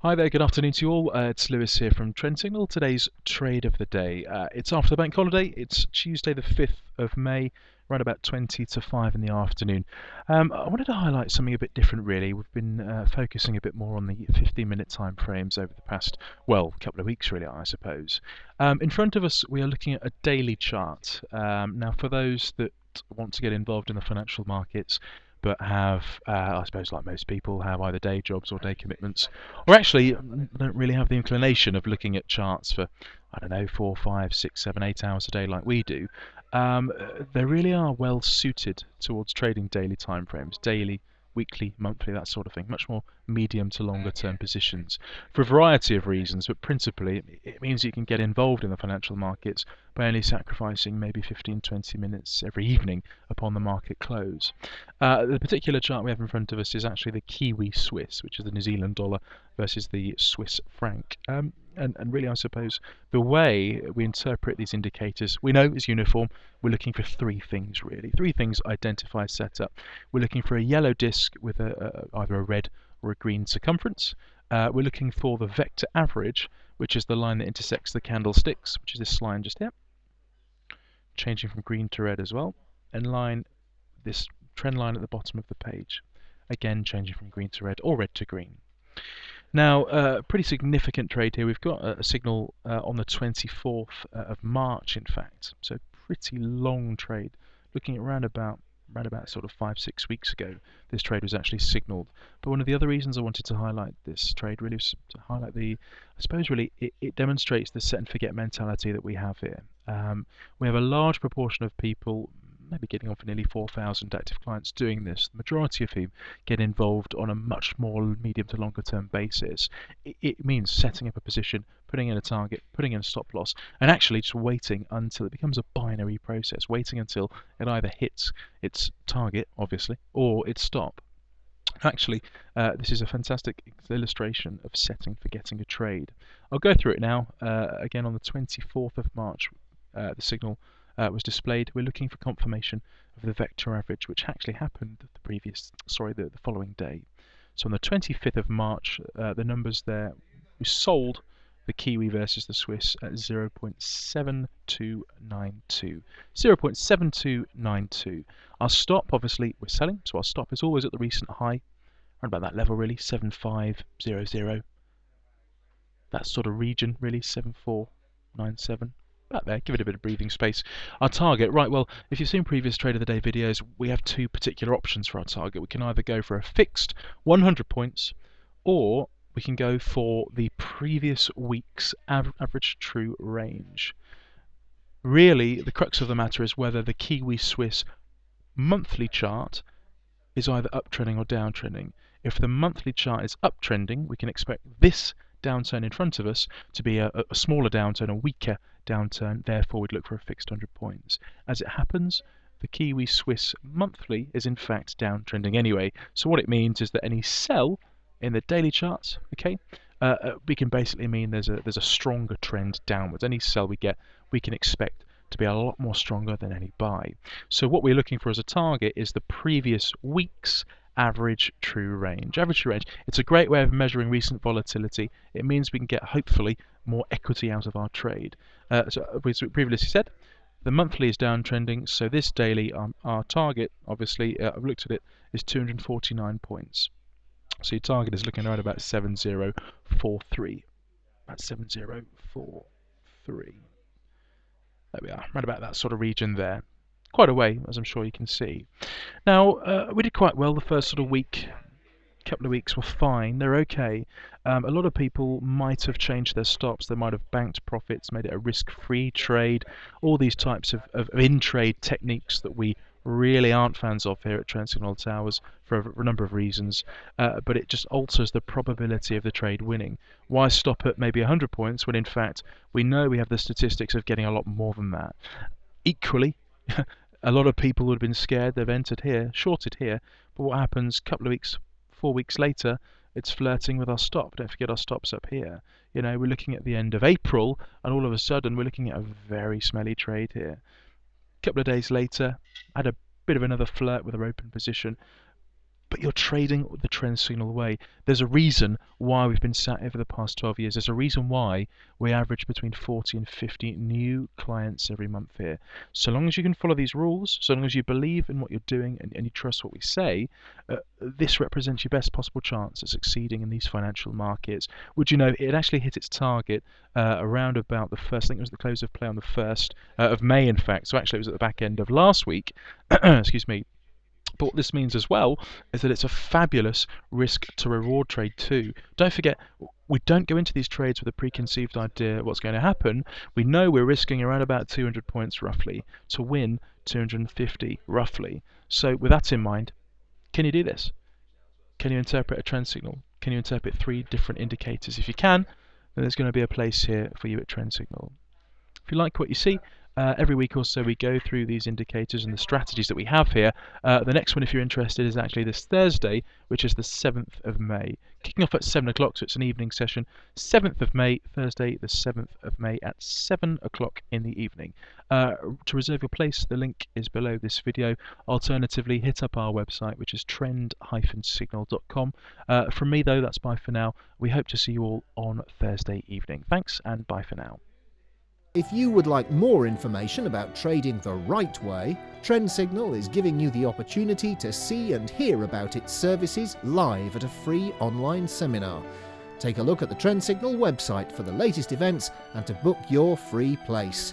Hi there, good afternoon to you all. It's Lewis here from Trend Signal. Today's trade of the day. It's after the bank holiday. It's Tuesday the 5th of May, right about 20 to 5 in the afternoon. I wanted to highlight something a bit different really. We've been focusing a bit more on the 15-minute time frames over the past, couple of weeks really, I suppose. In front of us we are looking at a daily chart. Now for those that want to get involved in the financial markets, but have, I suppose like most people, have either day jobs or day commitments, or actually don't really have the inclination of looking at charts for, I don't know, 4, 5, 6, 7, 8 hours a day like we do. They really are well suited towards trading daily timeframes, daily, weekly, monthly, that sort of thing, much more medium to longer term positions for a variety of reasons, but principally it means you can get involved in the financial markets by only sacrificing maybe 15-20 minutes every evening upon the market close. The particular chart we have in front of us is actually the Kiwi Swiss, which is the New Zealand dollar versus the Swiss franc. And really, I suppose, the way we interpret these indicators, we know is uniform. We're looking for three things, really. Three things identify setup. We're looking for a yellow disk with either a red or a green circumference. We're looking for the vector average, which is the line that intersects the candlesticks, which is this line just here, changing from green to red as well, and this trend line at the bottom of the page, again changing from green to red or red to green. Now, pretty significant trade here. We've got a signal on the 24th of March, in fact. So pretty long trade. Looking at around about sort of 5-6 weeks ago, this trade was actually signalled. But one of the other reasons I wanted to highlight this trade really was to highlight I suppose really it demonstrates the set and forget mentality that we have here. We have a large proportion of people, maybe getting on for nearly 4,000 active clients doing this, the majority of whom get involved on a much more medium to longer term basis. It means setting up a position, putting in a target, putting in a stop loss, and actually just waiting until it becomes a binary process, waiting until it either hits its target, obviously, or its stop. Actually, this is a fantastic illustration of setting and forgetting a trade. I'll go through it now. Again, on the 24th of March, the signal was displayed. We're looking for confirmation of the vector average, which actually happened the following day. So on the 25th of March, the numbers there, we sold the Kiwi versus the Swiss at 0.7292. 0.7292. Our stop, obviously, we're selling, so our stop is always at the recent high, around about that level really, 7500. That sort of region really, 7497. About there, give it a bit of breathing space. Our target, right, well, if you've seen previous Trade of the Day videos, we have two particular options for our target. We can either go for a fixed 100 points, or we can go for the previous week's average true range. Really, the crux of the matter is whether the Kiwi Swiss monthly chart is either uptrending or downtrending. If the monthly chart is uptrending, we can expect this downturn in front of us to be a smaller downturn, a weaker downturn, therefore we'd look for a fixed 100 points. As it happens, the Kiwi Swiss monthly is in fact downtrending anyway, so what it means is that any sell in the daily charts, okay, we can basically mean there's a stronger trend downwards. Any sell we get, we can expect to be a lot more stronger than any buy. So what we're looking for as a target is the previous week's average true range. Average true range, it's a great way of measuring recent volatility. It means we can get, hopefully, more equity out of our trade. So as we previously said, the monthly is downtrending, so this daily, our target, obviously, I've looked at it, is 249 points. So your target is looking around about 7043. About 7043. There we are, right about that sort of region there. Quite a way, as I'm sure you can see. Now, we did quite well the first sort of couple of weeks were fine, they're okay. A lot of people might have changed their stops, they might have banked profits, made it a risk-free trade, all these types of in-trade techniques that we really aren't fans of here at Trend Signal Towers for a number of reasons, but it just alters the probability of the trade winning. Why stop at maybe 100 points when in fact we know we have the statistics of getting a lot more than that? Equally, a lot of people would have been scared, they've entered here, shorted here, but what happens a couple of weeks, 4 weeks later, it's flirting with our stop. Don't forget our stop's up here. You know, we're looking at the end of April, and all of a sudden we're looking at a very smelly trade here. A couple of days later, had a bit of another flirt with our open position, but you're trading the trend signal way. There's a reason why we've been sat here for the past 12 years. There's a reason why we average between 40 and 50 new clients every month here. So long as you can follow these rules, so long as you believe in what you're doing and you trust what we say, this represents your best possible chance at succeeding in these financial markets. Would you know, it actually hit its target around about the first, I think it was the close of play on the 1st of May, in fact. So actually it was at the back end of last week. Excuse me. But what this means as well is that it's a fabulous risk to reward trade too. Don't forget, we don't go into these trades with a preconceived idea of what's going to happen. We know we're risking around about 200 points roughly to win 250 roughly. So with that in mind, can you do this? Can you interpret a trend signal? Can you interpret 3 different indicators? If you can, then there's going to be a place here for you at Trend Signal. If you like what you see, every week or so we go through these indicators and the strategies that we have here. The next one, if you're interested, is actually this Thursday, which is the 7th of May. Kicking off at 7 o'clock, so it's an evening session. 7th of May, Thursday, the 7th of May at 7 o'clock in the evening. To reserve your place, the link is below this video. Alternatively, hit up our website, which is trend-signal.com. From me, though, that's bye for now. We hope to see you all on Thursday evening. Thanks, and bye for now. If you would like more information about trading the right way, Trend Signal is giving you the opportunity to see and hear about its services live at a free online seminar. Take a look at the Trend Signal website for the latest events and to book your free place.